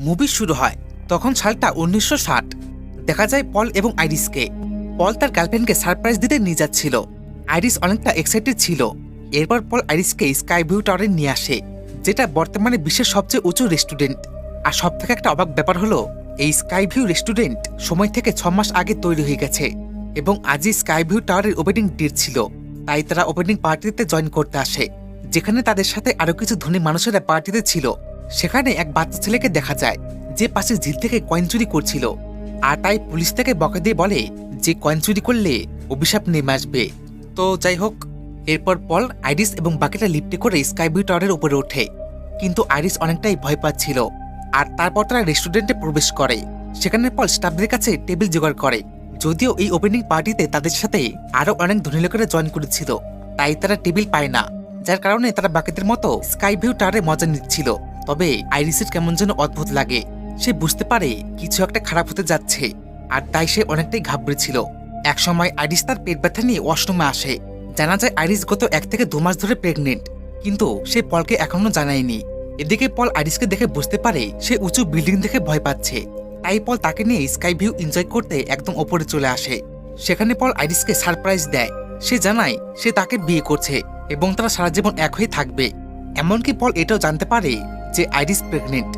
Movie শুরু হয়। তখন সালটা 1960। দেখা যায় পল এবং আইরিসকে। পল তার গার্লফ্রেন্ডকে সারপ্রাইজ দিতে নিয়ে যাচ্ছিল। আইরিস অনেকটা এক্সাইটেড ছিল। এরপর পল আইরিসকে স্কাই ভিউ টাওয়ারে নিয়ে আসে, যেটা বর্তমানে বিশ্বের সবচেয়ে উঁচু রেস্টুরেন্ট। আর সব থেকে একটা অবাক ব্যাপার হলো, এই স্কাই ভিউ রেস্টুরেন্ট সময় থেকে 6 মাস আগে তৈরি হয়ে গেছে এবং আজই স্কাই ভিউ টাওয়ারের ওপেনিং ডেট ছিল। তাই তারা ওপেনিং পার্টিতে জয়েন করতে আসে, যেখানে তাদের সাথে আরো কিছু ধনী মানুষেরা পার্টিতে ছিল। সেখানে এক বাচ্চা ছেলেকে দেখা যায়, যে পাশে ঝিল থেকে কয়েন চুরি করছিল। আর তাই পুলিশ তাকে বকা দিয়ে বলে যে কয়েন চুরি করলে অভিশাপ নেমে আসবে। তো যাই হোক, এরপর পল, আইরিস এবং বাকিটা লিফটে করে স্কাই ভিউ টাওয়ারের উপরে ওঠে। কিন্তু আইরিস অনেকটাই ভয় পাচ্ছিল। আর তারপর তারা রেস্টুরেন্টে প্রবেশ করে। সেখানে পল স্টাফদের কাছে টেবিল জোগাড় করে। যদিও এই ওপেনিং পার্টিতে তাদের সাথে আরো অনেক ধনী লোকেরা জয়েন করেছিল, তাই তারা টেবিল পায় না, যার কারণে তারা বাকিদের মতো স্কাই ভিউ টাওয়ারে মজা নিচ্ছিল। তবে আইরিসের কেমন যেন অদ্ভুত লাগে। সে বুঝতে পারে কিছু একটা খারাপ হতে যাচ্ছে, আর তাই সে অনেকটাই ঘাবড়েছিল। একসময় আইরিস তার পেট ব্যথা নিয়ে ওয়াশরুমে আসে। জানা যায় আইরিস গত 1 থেকে 2 মাস ধরে প্রেগনেন্ট, কিন্তু সে পলকে এখনো জানায়নি। এদিকে পল আইরিসকে দেখে বুঝতে পারে সে উঁচু বিল্ডিং দেখে ভয় পাচ্ছে। তাই পল তাকে নিয়ে স্কাই ভিউ এনজয় করতে একদম ওপরে চলে আসে। সেখানে পল আইরিসকে সারপ্রাইজ দেয়। সে জানায় সে তাকে বিয়ে করছে এবং তারা সারা জীবন এক হয়ে থাকবে। এমনকি পল এটাও জানতে পারে যে আইরিস প্রেগনেন্ট।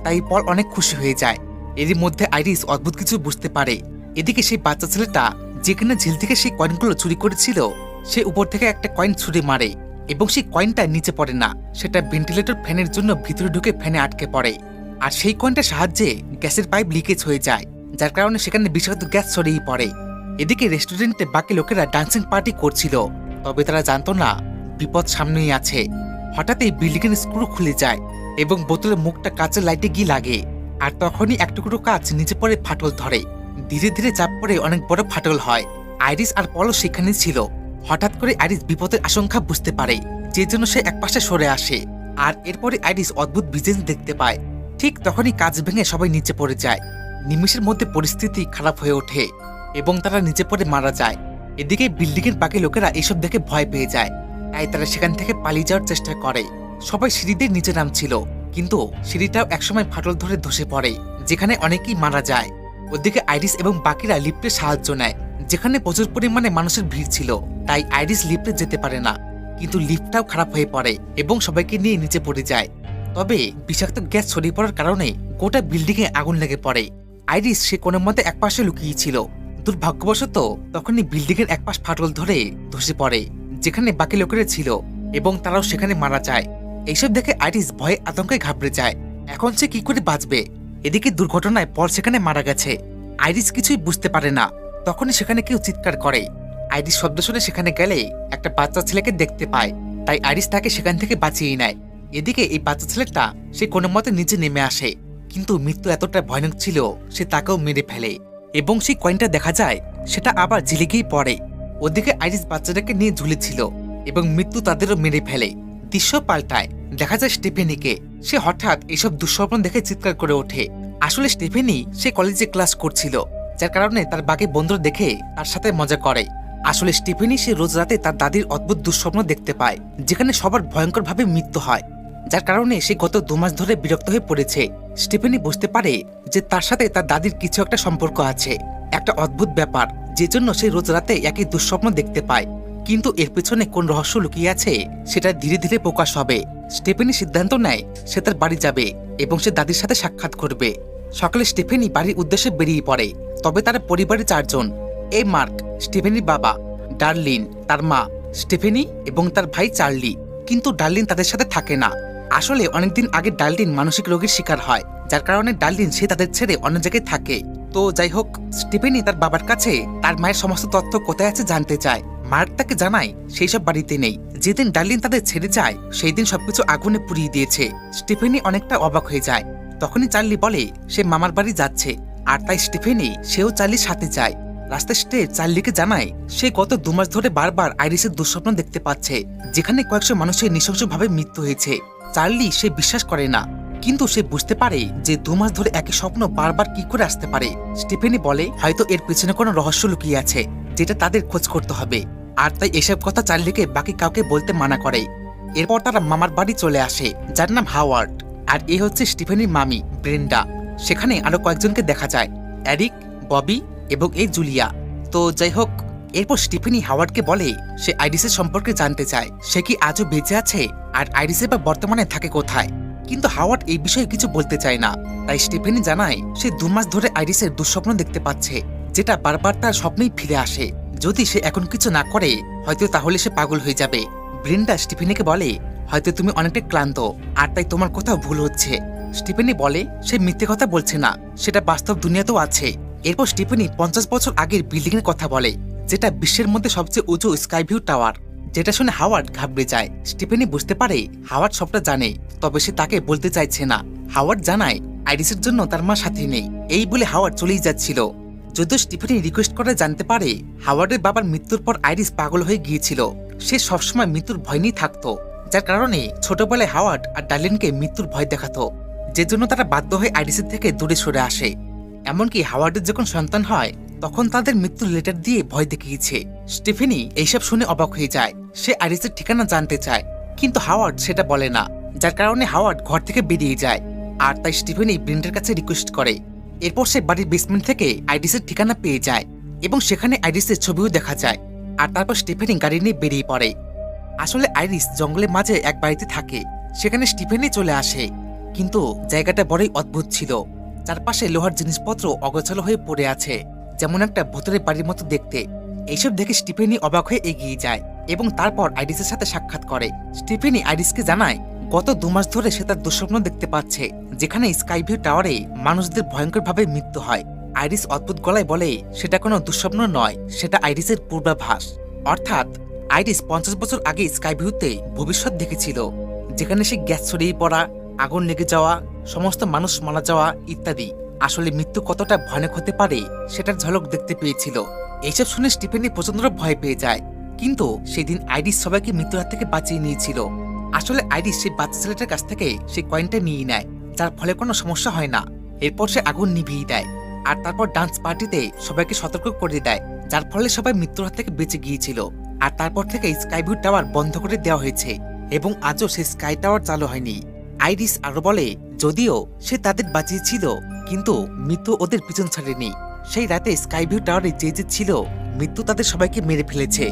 তাই পল অনেক খুশি হয়ে যায়। এরই মধ্যে আইরিস অদ্ভুত কিছু বুঝতে পারে। এদিকে সেই বাচ্চা ছেলেটা, যেখানে ঝিল থেকে সেই কয়েনগুলো চুরি করেছিল, সে উপর থেকে একটা কয়েন ছুঁড়ে মারে এবং সেই কয়েনটা নিচে পড়ে না, সেটা ভেন্টিলেটর ফ্যানের জন্য ভিতরে ঢুকে ফ্যানে আটকে পড়ে। আর সেই কয়েনটার সাহায্যে গ্যাসের পাইপ লিকেজ হয়ে যায়, যার কারণে সেখানে বিষাক্ত গ্যাস ছড়িয়ে পড়ে। এদিকে রেস্টুরেন্টে বাকি লোকেরা ডান্সিং পার্টি করছিল, তবে তারা জানতো না বিপদ সামনেই আছে। হঠাৎ এই বিল্ডিংয়ের স্ক্রু খুলে যায় এবং বোতলের মুখটা কাঁচের লাইটে গিয়ে লাগে। আর তখনই এক টুকরো কাঁচ নিচে পড়ে ফাটল ধরে। ধীরে ধীরে চাপ পড়ে অনেক বড় ফাটল হয়। আইরিস আর পলও সেখানে ছিল। হঠাৎ করে আইরিস বিপদের আশঙ্কা বুঝতে পারে, যে জন্য সে একপাশে সরে আসে। আর এরপরে আইরিস অদ্ভুত ভিজেন্স দেখতে পায়। ঠিক তখনই কাঁচ ভেঙে সবাই নিচে পড়ে যায়। নিমেষের মধ্যে পরিস্থিতি খারাপ হয়ে ওঠে এবং তারা নিচে পড়ে মারা যায়। এদিকে বিল্ডিংয়ের বাকি লোকেরা এসব দেখে ভয় পেয়ে যায়, তাই তারা সেখান থেকে পালিয়ে যাওয়ার চেষ্টা করে। সবাই সিঁড়ি দিয়ে নিচে নামছিল, কিন্তু সিঁড়িটাও একসময় ফাটল ধরে ধসে পড়ে, যেখানে অনেকেই মারা যায়। ওদিকে আইরিস এবং বাকিরা লিফটের সাহায্য নেয়, যেখানে প্রচুর পরিমাণে মানুষের ভিড় ছিল। তাই আইরিস লিফটে যেতে পারে না, কিন্তু লিফটটাও খারাপ হয়ে পড়ে এবং সবাইকে নিয়ে নিচে পড়ে যায়। তবে বিষাক্ত গ্যাস ছড়িয়ে পড়ার কারণে গোটা বিল্ডিংয়ে আগুন লেগে পড়ে। আইরিস সে কোনো মতে একপাশে লুকিয়েছিল। দুর্ভাগ্যবশত তখনই বিল্ডিংয়ের একপাশ ফাটল ধরে ধসে পড়ে, যেখানে বাকি লোকেরা ছিল, এবং তারাও সেখানে মারা যায়। এইসব দেখে আইরিস ভয়ে আতঙ্কে ঘাবড়ে যায়। এখন সে কি করে বাঁচবে? এদিকে দুর্ঘটনায় পল সেখানে মারা গেছে। আইরিস কিছুই বুঝতে পারে না। তখনই সেখানে কেউ চিৎকার করে। আইরিস শব্দ শুনে সেখানে গেলে একটা বাচ্চা ছেলেকে দেখতে পায়, তাই আইরিস তাকে সেখান থেকে বাঁচিয়ে নেয়। এদিকে এই বাচ্চা ছেলেটা সে কোনো মতে নিচে নেমে আসে, কিন্তু মৃত্যু এতটা ভয়ানক ছিল সে তাকেও মেরে ফেলে এবং সেই কয়েনটা দেখা যায় সেটা আবার ঝিলে গিয়ে পড়ে। ওদিকে আইরিস বাচ্চাটাকে নিয়ে ঝুলেছিল এবং মৃত্যু তাদেরও মেরে ফেলে। দৃশ্য পাল্টায়, দেখা যায় স্টিফেনিকে। সে হঠাৎ এসব দুঃস্বপ্ন দেখে চিৎকার করে ওঠে। আসলে স্টিফেনি সে কলেজে ক্লাস করছিল, যার কারণে তার বাকি বন্ধুরা দেখে তার সাথে মজা করে। আসলে স্টিফেনি সে রোজ রাতে তার দাদির অদ্ভুত দুঃস্বপ্ন দেখতে পায়, যেখানে সবার ভয়ঙ্করভাবে মৃত্যু হয়, যার কারণে সে গত 2 মাস ধরে বিরক্ত হয়ে পড়েছে। স্টিফেনি বুঝতে পারে যে তার সাথে তার দাদির কিছু একটা সম্পর্ক আছে, একটা অদ্ভুত ব্যাপার, যে জন্য সে রোজ রাতে একই দুঃস্বপ্ন দেখতে পায়। কিন্তু এর পেছনে কোন রহস্য লুকিয়ে আছে সেটা ধীরে ধীরে প্রকাশ হবে। স্টিফেনি সিদ্ধান্ত নেয় সে তার বাড়ি যাবে এবং সে দাদির সাথে সাক্ষাৎ করবে। সকালে স্টিফেনি বাড়ির উদ্দেশ্যে বেরিয়ে পড়ে। তবে তার পরিবারে 4 জন। এই মার্ক, স্টিফেনির বাবা, ডার্লিন, তার মা, স্টিফেনি এবং তার ভাই চার্লি। কিন্তু ডার্লিন তাদের সাথে থাকে না। আসলে অনেকদিন আগে ডার্লিন মানসিক রোগের শিকার হয়, যার কারণে ডার্লিন সে তাদের ছেড়ে অন্য জায়গায় থাকে। তো যাই হোক, স্টিফেনি তার বাবার কাছে তার মায়ের সমস্ত তথ্য কোথায় আছে জানতে চায়। মার্ক তাকে জানায় সেই সব বাড়িতে নেই। যেদিন ডার্লিন তাদের ছেড়ে যায় সেই দিন সবকিছু আগুনে পুড়িয়ে দিয়েছে। স্টিফেনি অনেকটা অবাক হয়ে যায়। তখনই চার্লি বলে সে মামার বাড়ি যাচ্ছে, আর তাই স্টিফেনি সেও চার্লির সাথে যায়। রাস্তায় স্টেজ চার্লিকে জানায় সে গত 2 মাস ধরে বারবার আইরিসের দুঃস্বপ্ন দেখতে পাচ্ছে, যেখানে কয়েকশো মানুষের নৃশংসভাবে মৃত্যু হয়েছে। চার্লি সে বিশ্বাস করে না, কিন্তু সে বুঝতে পারে যে 2 মাস ধরে একই স্বপ্ন বারবার কি করে আসতে পারে। স্টিফেনি বলে হয়তো এর পেছনে কোনো রহস্য লুকিয়ে আছে, যেটা তাদের খোঁজ করতে হবে। আর তাই এসব কথা চার্লিকে বাকি কাউকে বলতে মানা করে। এরপর তারা মামার বাড়ি চলে আসে, যার নাম হাওয়ার্ড। আর এ হচ্ছে স্টিফেনির মামি ব্রেন্ডা। সেখানে আরো কয়েকজনকে দেখা যায়, এরিক, ববি এবং এই জুলিয়া। তো যাই হোক, এরপর স্টিফেনি হাওয়ার্ডকে বলে সে আইরিসের সম্পর্কে জানতে চায়, সে কি আজও বেঁচে আছে আর আইরিসে বা বর্তমানে থাকে কোথায়। কিন্তু হাওয়ার্ড এই বিষয়ে কিছু বলতে চায় না। তাই স্টিফেনি জানায় সে 2 মাস ধরে আইরিসের দুঃস্বপ্ন দেখতে পাচ্ছে, যেটা বারবার তার স্বপ্নেই ফিরে আসে। যদি সে এখন কিছু না করে হয়তো তাহলে সে পাগল হয়ে যাবে। ব্রিন্ডা স্টিফেনিকে বলে হয়তো তুমি অনেকটা ক্লান্ত আর তাই তোমার কোথাও ভুল হচ্ছে। স্টিফেনি বলে সে মিথ্যে কথা বলছে না, সেটা বাস্তব দুনিয়াতেও আছে। এরপর স্টিফেনি 50 বছর আগের বিল্ডিং এর কথা বলে, যেটা বিশ্বের মধ্যে সবচেয়ে উঁচু স্কাইভিউ টাওয়ার। যেটা শুনে হাওয়ার্ড ঘাবড়ে যায়। স্টিফেনি বুঝতে পারে হাওয়ার্ড সবটা জানে, তবে সে তাকে বলতে চাইছে না। হাওয়ার্ড জানায় আইরিসের জন্য তার মা সাথে নেই। এই বলে হাওয়ার্ড চলেই যাচ্ছিল। যদিও স্টিফেনি রিকোয়েস্ট করে জানতে পারে হাওয়ার্ডের বাবার মৃত্যুর পর আইরিস পাগল হয়ে গিয়েছিল। সে সবসময় মৃত্যুর ভয় নিয়ে থাকতো, যার কারণে ছোটবেলায় হাওয়ার্ড আর ডার্লিনকে মৃত্যুর ভয় দেখাতো, যে জন্য তারা বাধ্য হয়ে আইরিসের থেকে দূরে সরে আসে। এমনকি হাওয়ার্ডের যখন সন্তান হয় তখন তাদের মৃত্যুর লেটার দিয়ে ভয় দেখিয়েছে। স্টিফেনি এইসব শুনে অবাক হয়ে যায়। সে আইরিসের ঠিকানা জানতে চায়, কিন্তু হাওয়ার্ড সেটা বলে না, যার কারণে হাওয়ার্ড ঘর থেকে বেরিয়ে যায়। আর তাই স্টিফেনি ব্রিন্ডার কাছে রিকোয়েস্ট করে। এরপর সে বাড়ির বেসমেন্ট থেকে আইরিসের ঠিকানা পেয়ে যায় এবং সেখানে আইরিসের ছবিও দেখা যায়। আর তারপর স্টিফেনি গাড়ি নিয়ে বেরিয়ে পড়ে। আসলে আইরিস জঙ্গলের মাঝে এক বাড়িতে থাকে, সেখানে স্টিফেনি চলে আসে। কিন্তু জায়গাটা বড়ই অদ্ভুত ছিল। চারপাশে লোহার জিনিসপত্র অগোছালো হয়ে পড়ে আছে, যেমন একটা ভূতের বাড়ির মতো দেখতে। এইসব দেখে স্টিফেনি অবাক হয়ে এগিয়ে যায় এবং তারপর আইরিসের সাথে সাক্ষাৎ করে। স্টিফেনি আইরিসকে জানায় গত 2 মাস ধরে সে তার দুঃস্বপ্ন দেখতে পাচ্ছে, যেখানে স্কাইভিউ টাওয়ারে মানুষদের ভয়ঙ্করভাবে মৃত্যু হয়। আইরিস অদ্ভুত গলায় বলে সেটা কোনো দুঃস্বপ্ন নয়, সেটা আইরিসের পূর্বাভাস। অর্থাৎ আইরিস 50 বছর আগে স্কাইভিউতে ভবিষ্যৎ দেখেছিল, যেখানে সে গ্যাস ছড়িয়ে পড়া, আগুন লেগে যাওয়া, সমস্ত মানুষ মারা যাওয়া ইত্যাদি। আসলে মৃত্যু কতটা ভয়ানক হতে পারে সেটার ঝলক দেখতে পেয়েছিল। এইসব শুনে স্টিফেনি প্রচন্ড ভয় পেয়ে যায়। কিন্তু সেদিন আইরিস সবাইকে মৃত্যুর হাত থেকে বাঁচিয়ে নিয়েছিল। আসলে আইরিস সেই বাচ্চা ছেলেটার কাছ থেকে সেই কয়েনটা নিয়ে নেয়, যার ফলে কোনো সমস্যা হয় না। এরপর সে আগুন নিভিয়ে দেয় আর তারপর ডান্স পার্টিতে সবাইকে সতর্ক করে দেয়, যার ফলে সবাই মৃত্যুর হাত থেকে বেঁচে গিয়েছিল। আর তারপর থেকে স্কাইভিউ টাওয়ার বন্ধ করে দেওয়া হয়েছে এবং আজও সেই স্কাই টাওয়ার চালু হয়নি। আইরিস আরো বলে যদিও সে তাদের বাঁচিয়েছিল, কিন্তু মৃত্যু ওদের পিছন ছাড়েনি। সেই রাতে স্কাইভিউ টাওয়ারে যে ছিল, মৃত্যু তাদের সবাইকে মেরে ফেলেছে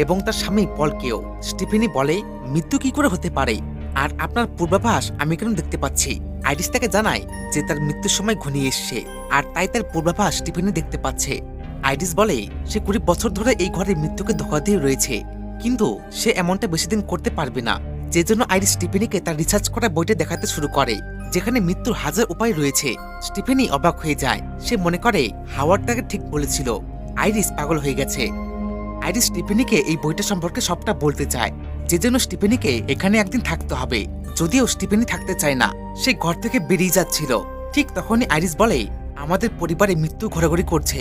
এবং তার স্বামী পলকেও। স্টিফেনি বলে মৃত্যু কি করে হতে পারে, আর আপনার পূর্বাভাস আমি কেন দেখতে পাচ্ছি। আইরিস তাকে জানায় যে তার মৃত্যুর সময় ঘনিয়ে এসছে, আর তাই তার পূর্বাভাস স্টিফেনি দেখতে পাচ্ছে। আইরিস বলে সে 20 বছর ধরে এই ঘরে মৃত্যুকে ধোঁকা দিয়ে রয়েছে, কিন্তু সে এমনটা বেশি দিন করতে পারবে না। যে জন্য আইরিস স্টিফেনিকে তার রিসার্চ করা বইটা দেখাতে শুরু করে, যেখানে মৃত্যুর হাজার উপায় রয়েছে। স্টিফেনি অবাক হয়ে যায়। সে মনে করে হাওয়ার্ড তাকে ঠিক বলেছিল, আইরিস পাগল হয়ে গেছে। আইরিস স্টিফেনিকে এই বইটা সম্পর্কে সবটা বলতে চায়, যে জন্য স্টিফেনিকে এখানে একদিন থাকতে হবে। যদিও স্টিফেনি থাকতে চায় না, সে ঘর থেকে বেরিয়ে যাচ্ছিল। ঠিক তখনই আইরিস বলে আমাদের পরিবারে মৃত্যু ঘোরাঘুরি করছে,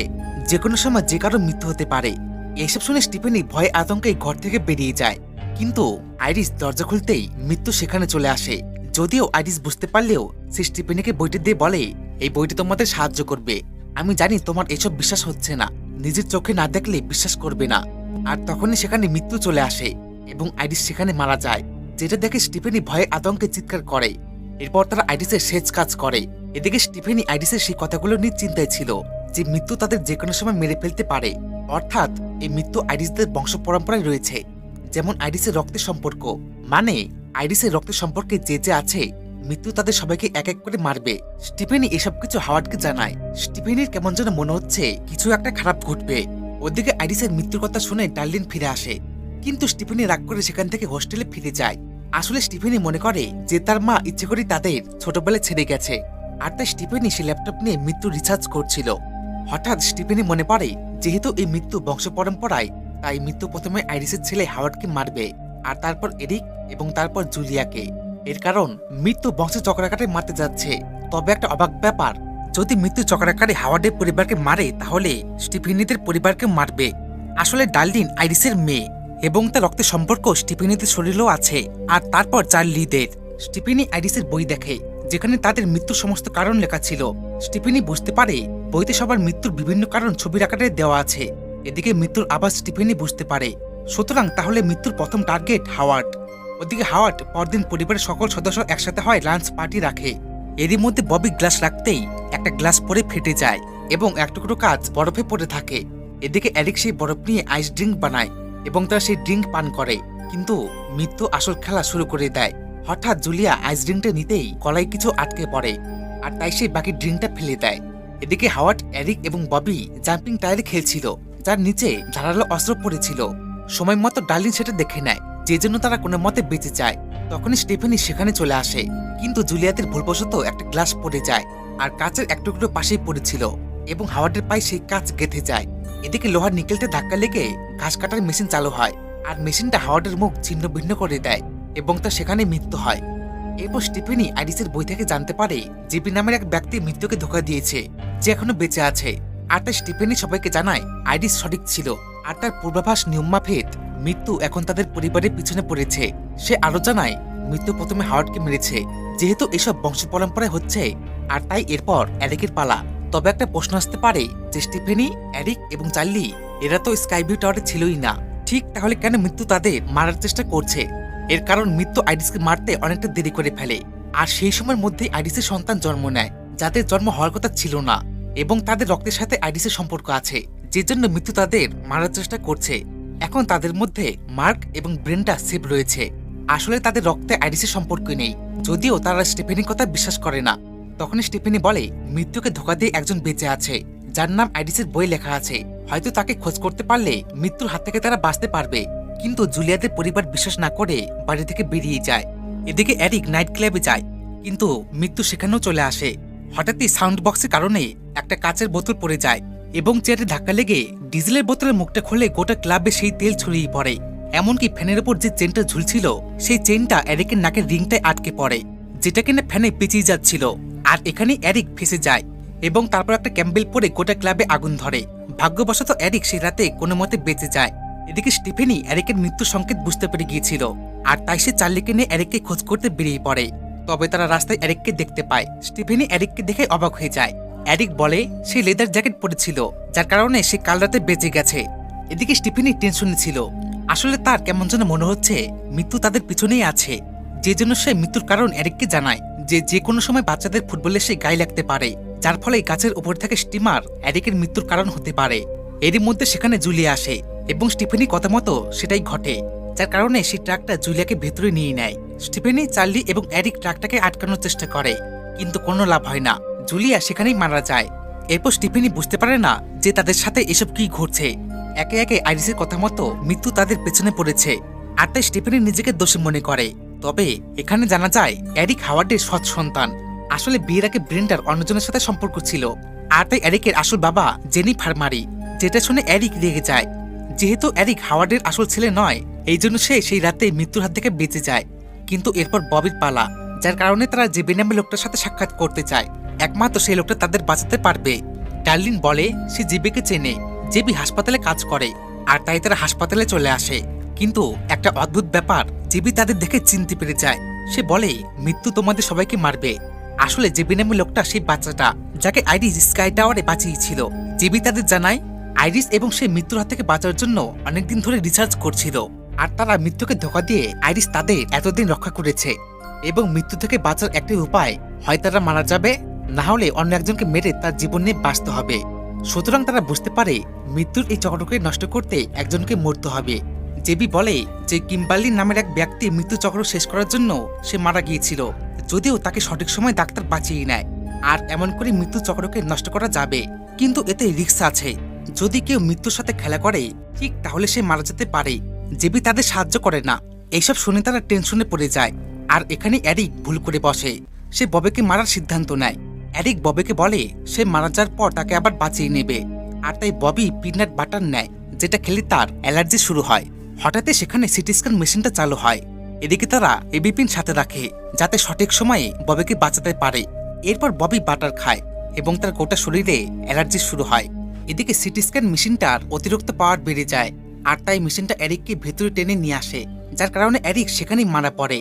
যে কোনো সময় যে কারো মৃত্যু হতে পারে। এইসব শুনে স্টিফেনি ভয়ে আতঙ্কে ঘর থেকে বেরিয়ে যায়। কিন্তু আইরিস দরজা খুলতেই মৃত্যু সেখানে চলে আসে। যদিও আইরিস বুঝতে পারলেও সে স্টিফেনিকে বইটা দিয়ে বলে এই বইটা তোমাদের সাহায্য করবে। আমি জানি তোমার এসব বিশ্বাস হচ্ছে না, নিজের চোখে না দেখলে বিশ্বাস করবে না। আর তখনই সেখানে মৃত্যু চলে আসে এবং আইরিস সেখানে মারা যায়, যেটা দেখে স্টিফেনি ভয়ে আতঙ্কে চিৎকার করে। এরপর তারা আইরিসের শেষ কাজ করে। এদিকে স্টিফেনি আইরিসের সেই কথাগুলো নিয়ে চিন্তায় ছিল যে মৃত্যু তাদের যে কোনো সময় মেরে ফেলতে পারে। অর্থাৎ এই মৃত্যু আইরিসদের বংশ পরম্পরায় রয়েছে, যেমন আইরিসের রক্তের সম্পর্ক। মানে আইরিসের রক্তের সম্পর্কে যে আছে, মৃত্যু তাদের সবাইকে এক এক করে মারবে। স্টিফেনি এসব কিছু হাওয়ার্ডকে জানায়। স্টিফেনির কেমন যেন মনে হচ্ছে কিছু একটা খারাপ ঘটবে। ওদিকে আইরিসের মৃত্যুর কথা শুনে ডার্লিন ফিরে আসে, কিন্তু স্টিফেনি রাগ করে সেখান থেকে হোস্টেলে ফিরে যায়। আসলে স্টিফেনি মনে করে যে তার মা ইচ্ছে করে তাদের ছোটবেলায় ছেড়ে গেছে, আর তাই স্টিফেনি সে ল্যাপটপ নিয়ে মৃত্যু রিসার্চ করছিল। হঠাৎ স্টিফেনি মনে পড়ে যেহেতু এই মৃত্যু বংশ পরম্পরায়, তাই মৃত্যু প্রথমে আইরিসের ছেলে হাওয়ার্ডকে মারবে, আর তারপর এরিক এবং তারপর জুলিয়াকে। এর কারণ মৃত্যু বংশ চক্রাকারে মারতে যাচ্ছে। তবে একটা অবাক ব্যাপার, যদি মৃত্যু চক্রাকারে হাওয়ার্ডের পরিবারকে মারে, তাহলে স্টিফেনিদের পরিবারকে মারবে। আসলে ডার্লিন আইরিসের মেয়ে এবং তার রক্তের সম্পর্ক স্টিফেনিদের শরীরেও আছে। আর তারপর চার্লিদের। স্টিফেনি আইরিসের বই দেখে, যেখানে তাদের মৃত্যুর সমস্ত কারণ লেখা ছিল। স্টিফেনি বুঝতে পারে বইতে সবার মৃত্যুর বিভিন্ন কারণ ছবির আকারে দেওয়া আছে। এদিকে মৃত্যুর আবার স্টিফেনি বুঝতে পারে, সুতরাং তাহলে মৃত্যুর প্রথম টার্গেট হাওয়ার্ড। ওদিকে হাওয়ার্ড পরদিন পরিবারের সকল সদস্য একসাথে হয় লাঞ্চ পার্টি রাখে। এরই মধ্যে ববি গ্লাস রাখতেই একটা গ্লাস পরে ফেটে যায় এবং এক টুকরো কাঁচ বরফে পড়ে থাকে। এদিকে এরিক সেই বরফ নিয়ে আইস ড্রিঙ্ক বানায় এবং তারা সেই ড্রিঙ্ক পান করে, কিন্তু মৃত্যু আসল খেলা শুরু করে দেয়। হঠাৎ জুলিয়া আইস ড্রিঙ্কটা নিতেই গলায় কিছু আটকে পড়ে, আর তাই সে বাকি ড্রিঙ্কটা ফেলে দেয়। এদিকে হাওয়ার্ড, এরিক এবং ববি জাম্পিং টায়ারে খেলছিল, যার নিচে ধারালো অস্ত্র পড়েছিল। সময় মতো ডার্লিন সেটা দেখে নেয়, যে জন্য তারা কোনো মতে বেঁচে যায়। তখনই স্টিফেনি সেখানে চলে আসে, কিন্তু জুলিয়াদের ভুলবশত একটা গ্লাস পড়ে যায়, আর কাচের এক টুকরো পাশেই পড়েছিল এবং হাওয়ার্ডের পায়ে সেই কাচ গেঁথে যায়। এদিকে লোহার নিকেলটা ধাক্কা লেগে ঘাস কাটার মেশিন চালু হয়, আর মেশিনটা হাওয়ার্ডের মুখ ছিন্ন ভিন্ন করে দেয় এবং তার সেখানে মৃত্যু হয়। এরপর স্টিফেনি আইরিসের বই থেকে জানতে পারে জিবি নামের এক ব্যক্তি মৃত্যুকে ধোঁকা দিয়েছে, যে এখনো বেঁচে আছে। আর তাই স্টিফেনি সবাইকে জানায় আইরিস সঠিক ছিল, আর তার পূর্বাভাস নিয়মাফেক মৃত্যু এখন তাদের পরিবারের পিছনে পড়েছে। সে আরো জানায় মৃত্যু প্রথমে হাওয়ার্ডকে মেরেছে, যেহেতু এসব বংশ পরম্পরায় হচ্ছে, আর তাই এরপর এরিকের পালা। তবে একটা প্রশ্ন আসতে পারে যে স্টিফেনি, এরিক এবং চার্লি এরা তো স্কাইভিউ টাওয়ারে ছিলই না, ঠিক তাহলে কেন মৃত্যু তাদের মারার চেষ্টা করছে? এর কারণ মৃত্যু আইরিসকে মারতে অনেকটা দেরি করে ফেলে, আর সেই সময়ের মধ্যে আইরিসের সন্তান জন্ম নেয়, যাদের জন্ম হওয়ার কথা ছিল না, এবং তাদের রক্তের সাথে আইরিসের সম্পর্ক আছে, যে জন্য মৃত্যু তাদের মারার চেষ্টা করছে। এখন তাদের মধ্যে মার্ক এবং ব্রেন্ডা সেভ রয়েছে। আসলে তাদের রক্তে আইরিসের সম্পর্ক নেই, যদিও তারা স্টিফেনির কথা বিশ্বাস করে না। তখন স্টিফেনি বলে মৃত্যুকে ধোঁকা দিয়ে একজন বেঁচে আছে, যার নাম আইরিসের বই লেখা আছে, হয়তো তাকে খোঁজ করতে পারলে মৃত্যুর হাত থেকে তারা বাঁচতে পারবে। কিন্তু জুলিয়াদের পরিবার বিশ্বাস না করে বাড়ি থেকে বেরিয়ে যায়। এদিকে এরিক নাইট ক্লাবে যায়, কিন্তু মৃত্যু সেখানেও চলে আসে। হঠাৎই সাউন্ড বক্সের কারণে একটা কাচের বোতল পড়ে যায় এবং চেয়ারে ধাক্কা লেগে ডিজেলের বোতলের মুখটা খুলে গোটা ক্লাবে সেই তেল ছড়িয়ে পড়ে। এমনকি ফ্যানের উপর যে চেনটা ঝুলছিল সেই চেনটা এরিকের নাকের রিংটায় আটকে পড়ে, যেটা কিনা ফ্যানে পেঁচিয়ে যাচ্ছিল। আর এখানে এরিক ফেসে যায় এবং তারপর একটা ক্যাম্বেল পরে গোটা ক্লাবে আগুন ধরে। ভাগ্যবশত এরিক সেই রাতে কোনো মতে বেঁচে যায়। এদিকে স্টিফেনি এরিকের মৃত্যুর সংকেত বুঝতে পেরে গিয়েছিল, আর তাই সে চার্লিকে নিয়ে এরিককে খোঁজ করতে বেরিয়ে পড়ে। তবে তারা রাস্তায় এরিককে দেখতে পায়। স্টিফেনি এরিককে দেখে অবাক হয়ে যায়। এরিক বলে সে লেদার জ্যাকেট পরেছিল, যার কারণে সে কাল রাতে বেঁচে গেছে। এদিকে স্টিফেনি টেনশনে ছিল, আসলে তার কেমন যেন মনে হচ্ছে মৃত্যু তাদের পিছনেই আছে, যে জন্য সে মৃত্যুর কারণ এরিককে জানায় যে কোনো সময় বাচ্চাদের ফুটবলে সে গায়ে লাগতে পারে, যার ফলে গাছের উপর থেকে স্টিমার এরিকের মৃত্যুর কারণ হতে পারে। এরই মধ্যে সেখানে জুলিয়া আসে এবং স্টিফেনি কথা মতো সেটাই ঘটে, যার কারণে সেই ট্রাকটা জুলিয়াকে ভেতরে নিয়ে নেয়। স্টিফেনি, চার্লি এবং এরিক ট্রাকটাকে আটকানোর চেষ্টা করে, কিন্তু কোনো লাভ হয় না। জুলিয়া সেখানেই মারা যায়। এরপর স্টিফেনি বুঝতে পারে না যে তাদের সাথে এসব কি ঘটছে। একে একে আইরিসের কথা মতো মৃত্যু তাদের পেছনে পড়েছে, আর তাই স্টিফেনি নিজেকে দোষী মনে করে। তবে এখানে জানা যায় এরিক হাওয়ার্ডের সৎ সন্তান। আসলে বিয়ের আগে ব্রেন্ডার অন্যজনের সাথে সম্পর্ক ছিল, আর তাই এরিকের আসল বাবা জেনি ফার্মারি, যেটা শুনে এরিক রেগে যায়। যেহেতু এরিক হাওয়ার্ডের আসল ছেলে নয়, এই জন্য সে সেই রাতে মৃত্যুর হাত থেকে বেঁচে যায়। কিন্তু এরপর ববির পালা, যার কারণে তারা জেবি নামে লোকটার সাথে সাক্ষাৎ করতে চায়। একমাত্র সেই লোকটা তাদের বাঁচাতে পারবে। ডার্লিন বলে সে জেবিকে চেনে, জেবি হাসপাতালে কাজ করে, আর তাই তারা হাসপাতালে চলে আসে। কিন্তু একটা অদ্ভুত ব্যাপার, জেবি তাদের দেখে চিনতে পেরে যায়। সে বলে মৃত্যু তোমাদের সবাইকে মারবে। আসলে জেবি নামে লোকটা সেই বাচ্চাটা, যাকে আইরিস স্কাই টাওয়ারে বাঁচিয়েছিল। জেবি তাদের জানায় আইরিস এবং সে মৃত্যুর হাত থেকে বাঁচার জন্য অনেকদিন ধরে রিসার্চ করছিল, আর তারা মৃত্যুকে ধোঁকা দিয়ে আইরিস তাদের এতদিন রক্ষা করেছে। এবং মৃত্যু থেকে বাঁচার একটাই উপায়, হয় তারা মারা যাবে, না হলে অন্য একজনকে মেরে তার জীবন নিয়ে বাঁচতে হবে। সুতরাং তারা বুঝতে পারে মৃত্যুর এই চক্রকে নষ্ট করতে একজনকে মরতে হবে। জেবি বলে যে কিম্বার্লি নামের এক ব্যক্তি মৃত্যু চক্র শেষ করার জন্য সে মারা গিয়েছিল, যদিও তাকে সঠিক সময় ডাক্তার বাঁচিয়ে নেয়। আর এমন করে মৃত্যু চক্রকে নষ্ট করা যাবে, কিন্তু এতে রিস্ক আছে। যদি কেউ মৃত্যুর সাথে খেলা করে ঠিক তাহলে সে মারা যেতে পারে। জেবি তাদের সাহায্য করে না। এইসব শুনে তারা টেনশনে পড়ে যায়। আর এখানে এরিক ভুল করে বসে, সে ববেকে মারার সিদ্ধান্ত নেয়। এরিক ববেকে বলে সে মারা যাওয়ার পর তাকে আবার বাঁচিয়ে নেবে, আর তাই ববি পিনাট বাটার নেয়, যেটা খেলে তার অ্যালার্জি শুরু হয়। হঠাৎই সেখানে সিটি স্ক্যান মেশিনটা চালু হয়। এদিকে তারা এবিপিন সাথে রাখে, যাতে সঠিক সময়ে ববিকে বাঁচাতে পারে। এরপর ববি বাটার খায় এবং তার গোটা শরীরে অ্যালার্জি শুরু হয়। এদিকে সিটি স্ক্যান মেশিনটার অতিরিক্ত পাওয়ার বেড়ে যায়, আর তাই মেশিনটা এরিককে ভেতরে টেনে নিয়ে আসে, যার কারণে এরিক সেখানেই মারা পড়ে।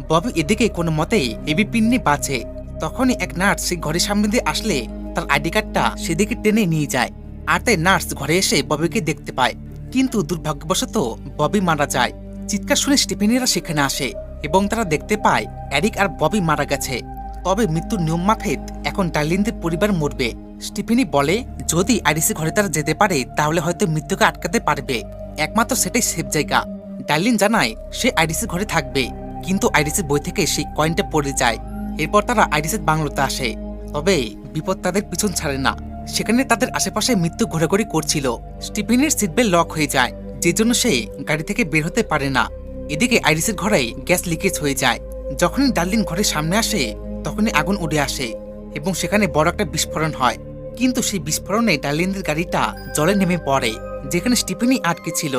ববি এদিকে কোনো মতেই এবিপিন নিয়ে বাঁচে। তখনই এক নার্স সেই ঘরের সামনে দিয়ে আসলে তার আইডি কার্ডটা সেদিকে টেনে নিয়ে যায়, আর তাই নার্স ঘরে এসে ববিকে দেখতে পায়। কিন্তু দুর্ভাগ্যবশত ববি মারা যায়। চিৎকার শুনে স্টিফেনিরা সেখানে আসে এবং তারা দেখতে পায় এরিক আর ববি মারা গেছে। তবে মৃত্যুর নিয়ম মাফিক এখন ডার্লিনদের পরিবার মরবে। স্টিফেনি বলে যদি আইরিসের ঘরে তারা যেতে পারে তাহলে হয়তো মৃত্যুকে আটকাতে পারবে, একমাত্র সেটাই সেফ জায়গা। ডার্লিন জানায় সে আইরিসের ঘরে থাকবে, কিন্তু আইরিসের বই থেকে সেই কয়েনটা পড়ে যায়। এরপর তারা আইরিসের বাংলোতে আসে। তবে বিপদ তাদের পিছন ছাড়ে না। সেখানে তাদের আশেপাশে মৃত্যু ঘোরাঘুরি করছিল। স্টিফেনের সিটবেল্ট লক হয়ে যায়, যে জন্য সে গাড়ি থেকে বের হতে পারে না। এদিকে আইরিসের ঘরে গ্যাস লিকেজ হয়ে যায়। যখনই ডার্লিন ঘরের সামনে আসে তখনই আগুন উড়ে আসে এবং সেখানে বড় একটা বিস্ফোরণ হয়। কিন্তু সেই বিস্ফোরণে ডার্লিনদের গাড়িটা জলে নেমে পড়ে, যেখানে স্টিফেনি আটকে ছিল।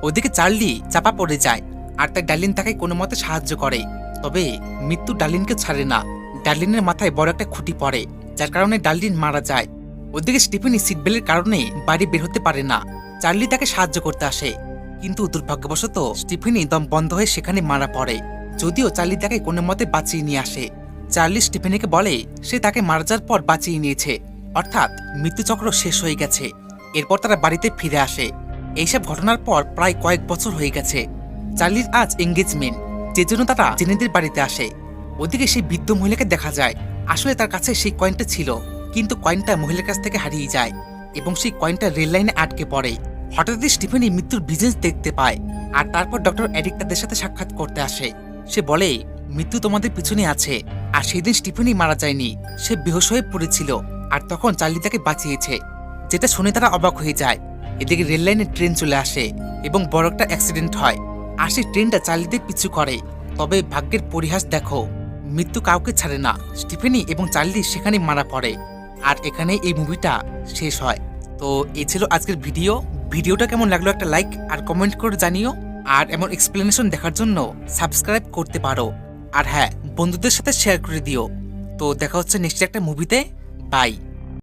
ওদিকে চার্লি চাপা পড়ে যায় আর তাই ডার্লিন তাকে কোনো মতে সাহায্য করে। তবে মৃত্যু ডার্লিনকে ছাড়ে না। ডার্লিনের মাথায় বড় একটা খুঁটি পড়ে, যার কারণে ডার্লিন মারা যায়। ওদিকে স্টিফেনি সিটবেল্টের কারণে বাড়ি বের হতে পারে না। চার্লি তাকে সাহায্য করতে আসে, কিন্তু দুর্ভাগ্যবশত স্টিফেনি দম বন্ধ হয়ে সেখানে মারা পড়ে। যদিও চার্লি তাকে কোনো মতে বাঁচিয়ে নিয়ে আসে। চার্লি স্টিফেনিকে বলে সে তাকে মারা যাওয়ার পর বাঁচিয়ে নিয়েছে, অর্থাৎ মৃত্যুচক্র শেষ হয়ে গেছে। এরপর তারা বাড়িতে ফিরে আসে। এইসব ঘটনার পর প্রায় কয়েক বছর হয়ে গেছে। চার্লির আজ এঙ্গেজমেন্ট, যে জন্য তারা জেনেদের বাড়িতে আসে। ওদিকে সেই বৃদ্ধ মহিলাকে দেখা যায়। আসলে তার কাছে সেই কয়েনটা ছিল, কিন্তু কয়েনটা মহিলার কাছ থেকে হারিয়ে যায় এবং সেই কয়েনটা রেল লাইনে আটকে পড়ে। হঠাৎই স্টিফেনি মৃত্যুর বিজনেস দেখতে পায় আর তারপর ডক্টর এরিক তাদের সাথে সাক্ষাৎ করতে আসে। সে বলে মৃত্যু তোমাদের পিছনে আছে, আর সেদিন স্টিফেনি মারা যায়নি, সে বেহুশ হয়ে পড়েছিল আর তখন চার্লি তাকে বাঁচিয়েছে। যেটা শুনে তারা অবাক হয়ে যায়। এদিকে রেল লাইনে ট্রেন চলে আসে এবং বড় একটা অ্যাক্সিডেন্ট হয় আর সেই ট্রেনটা চার্লিদের পিছু করে। তবে ভাগ্যের পরিহাস দেখো, মৃত্যু কাউকে ছাড়ে না। স্টিফেনি এবং চার্লি সেখানে মারা পড়ে। আর এখানে এই মুভিটা শেষ হয়। তো এই ছিল আজকের ভিডিওটা কেমন লাগলো একটা লাইক আর কমেন্ট করে জানিও। আর এমন এক্সপ্লেনেশন দেখার জন্য সাবস্ক্রাইব করতে পারো। আর হ্যাঁ, বন্ধুদের সাথে শেয়ার করে দিও। তো দেখা হচ্ছে নেক্সট একটা মুভিতে। বাই।